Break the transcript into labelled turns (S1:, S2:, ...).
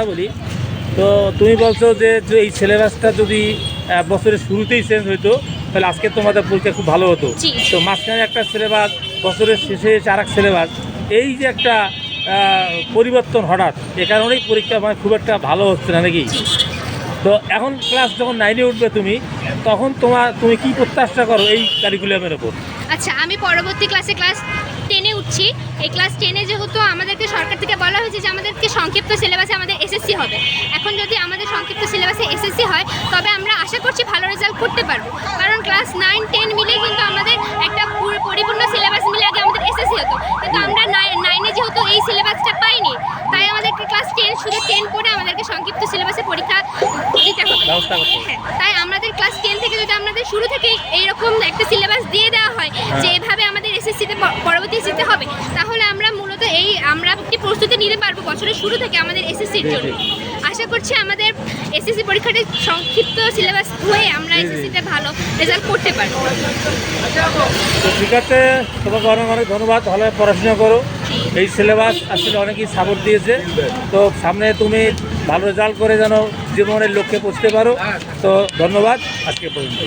S1: বলি। তো তুমি বলছো যে এই সিলেবাসটা যদি বছরের শুরুতেই চেঞ্জ হইতো তাহলে আজকে তোমাদের পরীক্ষা খুব ভালো হতো। তো মাঝখানে একটা সিলেবাস, বছরের শেষে এসে আর এক সিলেবাস, এই যে একটা পরিবর্তন হঠাৎ, এ কারণেই পরীক্ষা মানে খুব একটা ভালো হচ্ছে না নাকি? তো এখন ক্লাস যখন 9-এ উঠবে তখন তুমি কি প্রত্যাশা করো এই কারিকুলামের ওপর?
S2: আচ্ছা, আমি পরবর্তী ক্লাস 10-এ উঠছি। এই ক্লাস 10-এ যেহেতু আমাদেরকে সরকার থেকে বলা হয়েছে যে আমাদেরকে সংক্ষিপ্ত সিলেবাসে আমাদের এসএসসি হবে। এখন যদি আমাদের সংক্ষিপ্ত সিলেবাসে এসএসসি হয় তবে আমরা আশা করছি ভালো রেজাল্ট করতে পারবো, কারণ ক্লাস 9-10 মিলে কিন্তু আমাদের একটা পরিপূর্ণ সিলেবাস মিলে আগে আমাদের এসএসসি হতো, কিন্তু আমরা 9-এ যেহেতু এই সিলেবাসটা পাইনি, তাই আমাদেরকে ক্লাস 10 শুধু 10 পড়ে আমাদেরকে সংক্ষিপ্ত সিলেবাসে পরীক্ষা দিতে হবে। হ্যাঁ, তাই আমাদের ক্লাস 10 থেকে যদি আমাদের শুরু থেকে এইরকম একটা সিলেবাস দিয়ে দেওয়া হয় যে এভাবে আমাদের এসএসসিতে পরবর্তী এসএসসি হবে, তাহলে আমরা মূলত আমরা একটি প্রস্তুতি নিতে পারবো বছরের শুরু থেকে আমাদের এসএসসির জন্য। আশা করছি আমাদের এসএসসি পরীক্ষাটি সংক্ষিপ্ত সিলেবাস হয়ে আমরা এসএসসিতে ভালো রেজাল্ট করতে পারবো।
S1: ঠিক আছে, তোমাকে অনেক অনেক ধন্যবাদ। ভালো পড়াশোনা করো। এই সিলেবাস আসলে অনেকেই সাপোর্ট দিয়েছে। তো সামনে তুমি ভালো রেজাল্ট করে যেন জীবনের লক্ষ্যে পৌঁছতে পারো। তো ধন্যবাদ, আজকে পর্যন্ত।